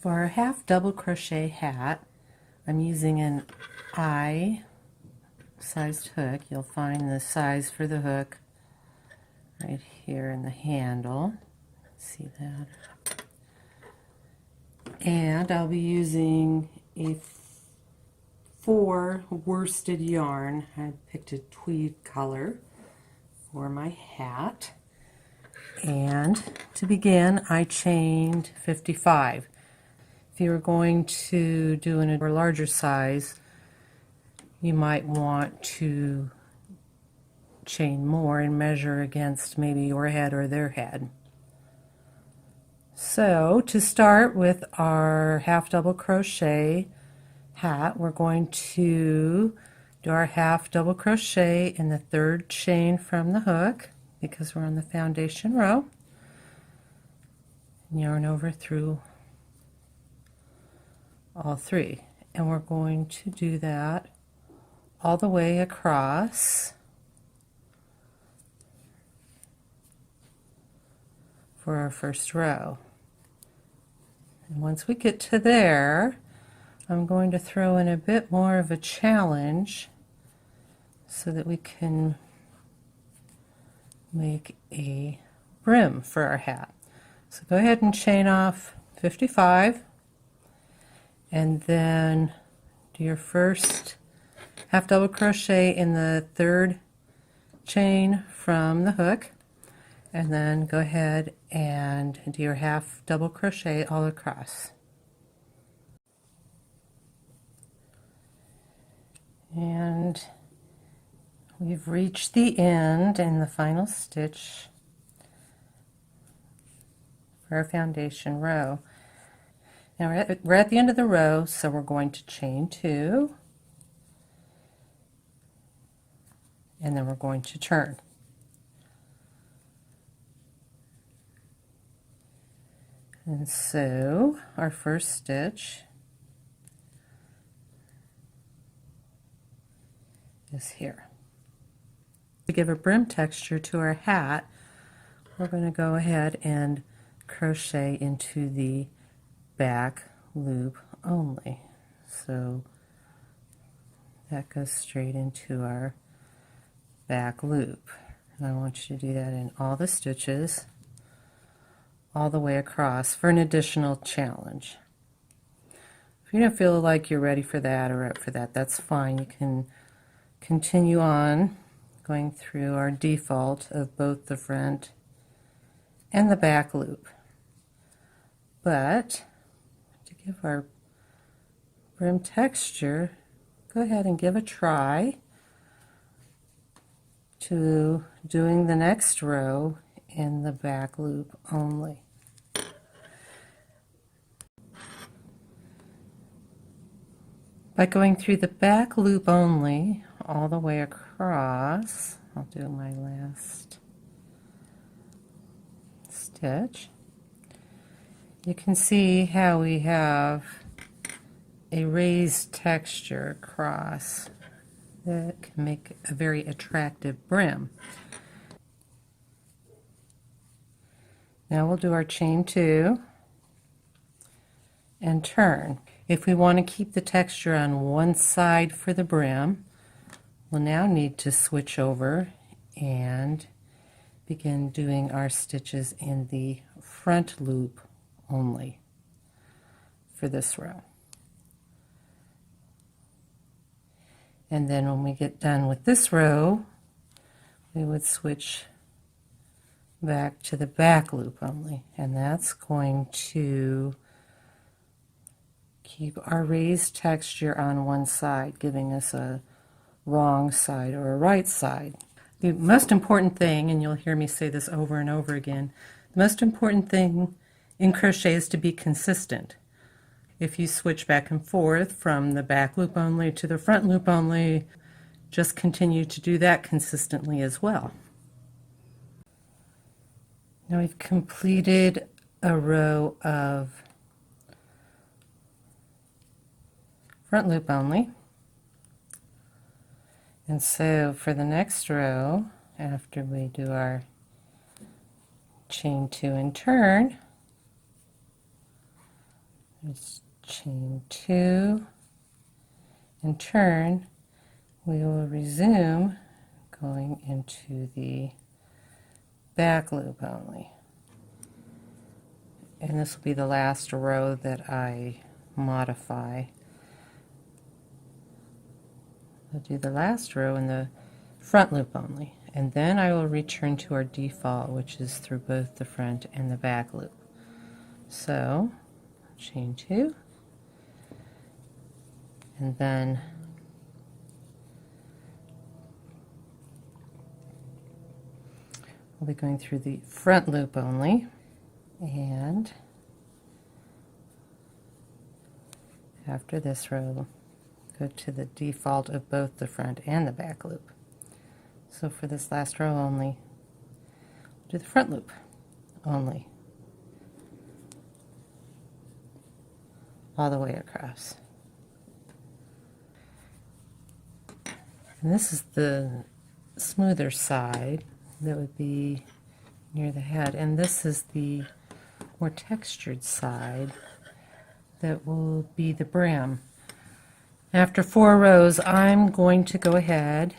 For our half double crochet hat, I'm using an I sized hook. You'll find the size for the hook right here in the handle. See that? And I'll be using a 4 worsted yarn. I picked a tweed color for my hat. And to begin, I chained 55. If you were going to do a larger size, you might want to chain more and measure against maybe your head or their head. So to start with our half double crochet hat, we're going to do our half double crochet in the 3rd chain from the hook because we're on the foundation row. Yarn over through all 3, and we're going to do that all the way across for our first row. And once we get to there, I'm going to throw in a bit more of a challenge so that we can make a brim for our hat. So go ahead and chain off 55 and then do your first half double crochet in the 3rd chain from the hook, and then go ahead and do your half double crochet all across. And we've reached the end in the final stitch for our foundation row. Now we're at the end of the row, so we're going to chain 2, and then we're going to turn. And so our first stitch is here. To give a brim texture to our hat, we're going to go ahead and crochet into the back loop only. So that goes straight into our back loop. And I want you to do that in all the stitches all the way across for an additional challenge. If you don't feel like you're ready for that or up for that, that's fine. You can continue on going through our default of both the front and the back loop. But to give our brim texture, go ahead and give a try to doing the next row in the back loop only. By going through the back loop only all the way across, I'll do my last stitch. You can see how we have a raised texture across that can make a very attractive brim. Now we'll do our chain 2 and turn. If we want to keep the texture on one side for the brim, we'll now need to switch over and begin doing our stitches in the front loop only for this row. And then when we get done with this row, we would switch back to the back loop only, and that's going to keep our raised texture on one side, giving us a wrong side or a right side. The most important thing, and you'll hear me say this over and over again, the most important thing in crochet is to be consistent. If you switch back and forth from the back loop only to the front loop only, just continue to do that consistently as well. Now we've completed a row of front loop only. And so for the next row, after we do our chain 2 and turn, Just chain 2 and turn. We will resume going into the back loop only. And this will be the last row that I modify. I'll do the last row in the front loop only, and then I will return to our default, which is through both the front and the back loop. So chain 2, and then we'll be going through the front loop only, and after this row, go to the default of both the front and the back loop. So for this last row only, do the front loop only, all the way across. And this is the smoother side that would be near the head, and this is the more textured side that will be the brim. After 4 rows, I'm going to go ahead,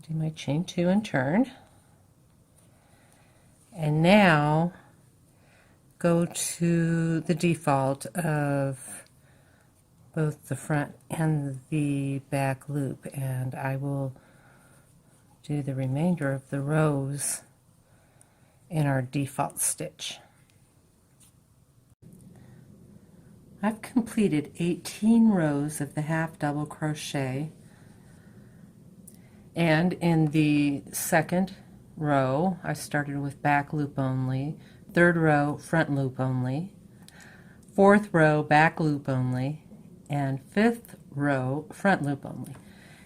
do my chain 2 and turn, and now go to the default of both the front and the back loop, and I will do the remainder of the rows in our default stitch. I've completed 18 rows of the half double crochet, and in the second row I started with back loop only, third row front loop only, fourth row back loop only, and fifth row front loop only.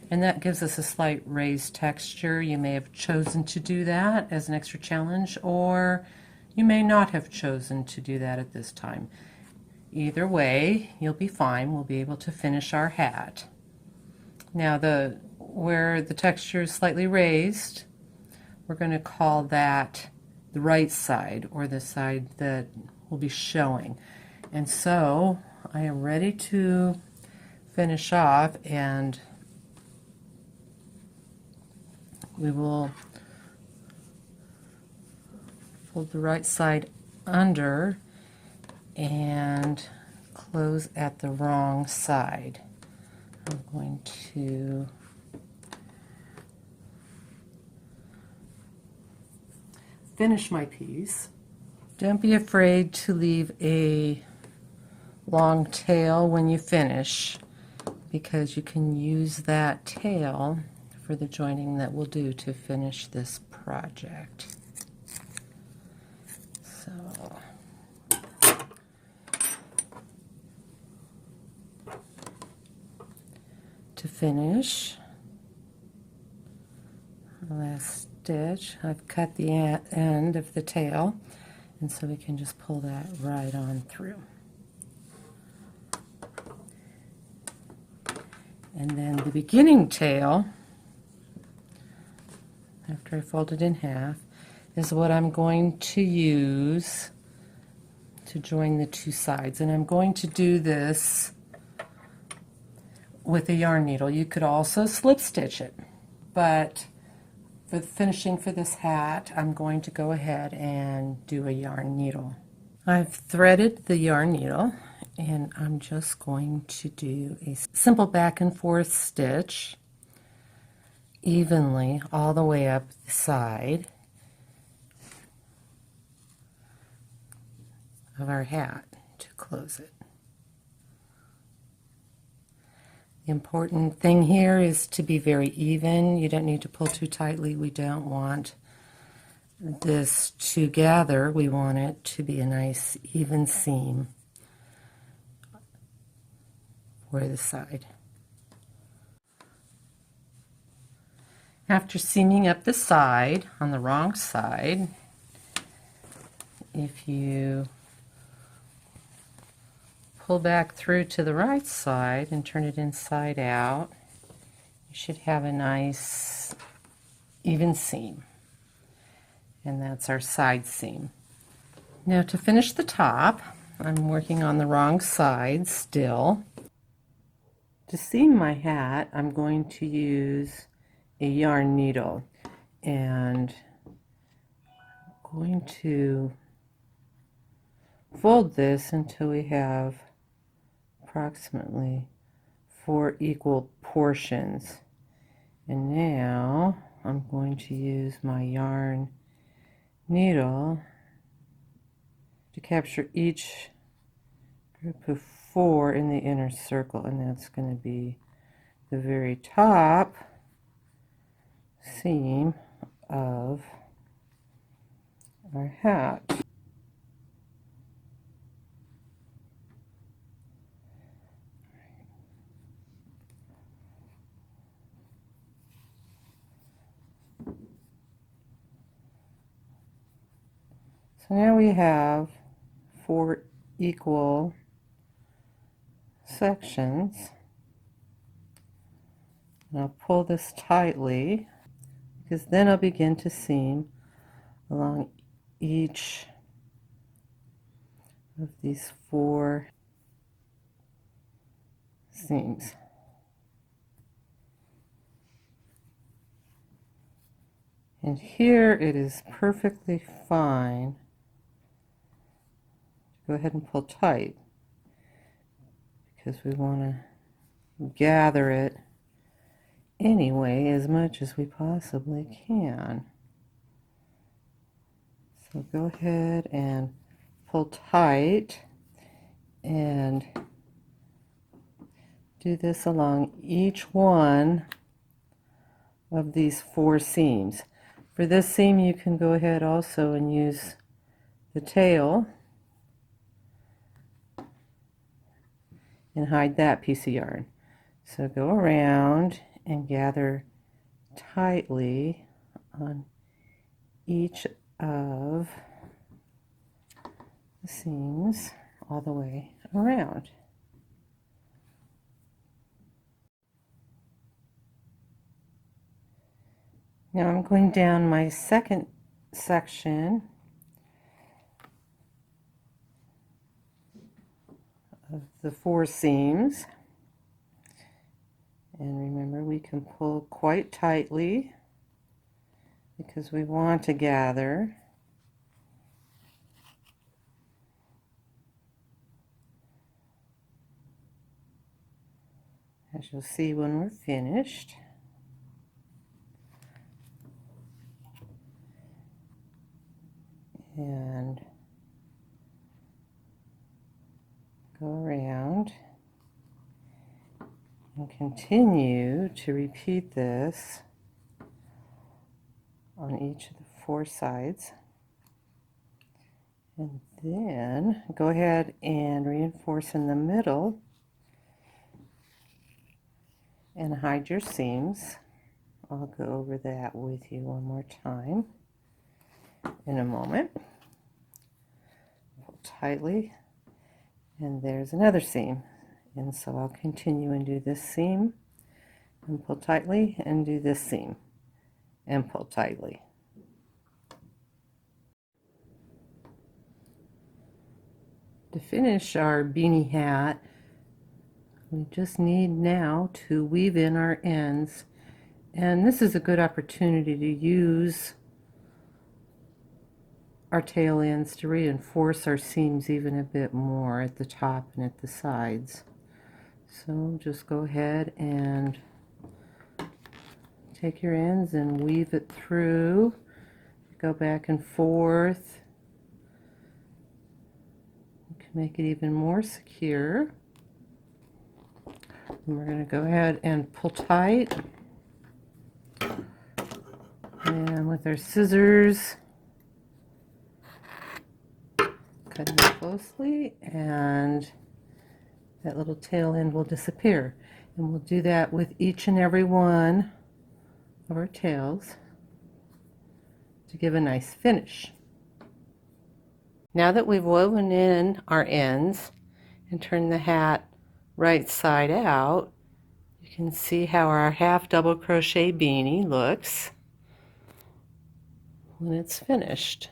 And that gives us a slight raised texture. You may have chosen to do that as an extra challenge, or you may not have chosen to do that at this time. Either way, you'll be fine. We'll be able to finish our hat. Now, where the texture is slightly raised, we're going to call that the right side, or the side that will be showing. And so I am ready to finish off, and we will fold the right side under and close at the wrong side. I'm going to finish my piece. Don't be afraid to leave a long tail when you finish, because you can use that tail for the joining that we'll do to finish this project. So to finish the last stitch, I've cut the end of the tail, and so we can just pull that right on through. And then the beginning tail, after I fold it in half, is what I'm going to use to join the two sides. And I'm going to do this with a yarn needle. You could also slip stitch it, but for the finishing for this hat, I'm going to go ahead and do a yarn needle. I've threaded the yarn needle, and I'm just going to do a simple back and forth stitch evenly all the way up the side of our hat to close it. The important thing here is to be very even. You don't need to pull too tightly. We don't want this to gather. We want it to be a nice even seam for the side. After seaming up the side on the wrong side, if you pull back through to the right side and turn it inside out, you should have a nice even seam, and that's our side seam. Now to finish the top, I'm working on the wrong side still. To seam my hat, I'm going to use a yarn needle, and I'm going to fold this until we have approximately 4 equal portions. And now I'm going to use my yarn needle to capture each group of 4 in the inner circle, and that's going to be the very top seam of our hat. So now we have 4 equal sections. And I'll pull this tightly, because then I'll begin to seam along each of these 4 seams. And here it is perfectly fine to go ahead and pull tight, because we want to gather it anyway as much as we possibly can. So go ahead and pull tight and do this along each one of these 4 seams. For this seam, you can go ahead also and use the tail and hide that piece of yarn. So go around and gather tightly on each of the seams all the way around. Now I'm going down my second section of the 4 seams, and remember, we can pull quite tightly because we want to gather. As you'll see when we're finished. And go around and continue to repeat this on each of the 4 sides. And then go ahead and reinforce in the middle and hide your seams. I'll go over that with you one more time in a moment. Pull tightly, and there's another seam. And so I'll continue and do this seam and pull tightly, and do this seam and pull tightly. To finish our beanie hat, we just need now to weave in our ends, and this is a good opportunity to use our tail ends to reinforce our seams even a bit more at the top and at the sides. So just go ahead and take your ends and weave it through, go back and forth. You can make it even more secure. And we're going to go ahead and pull tight, and with our scissors cut it closely, and that little tail end will disappear. And we'll do that with each and every one of our tails to give a nice finish. Now that we've woven in our ends and turned the hat right side out, you can see how our half double crochet beanie looks when it's finished.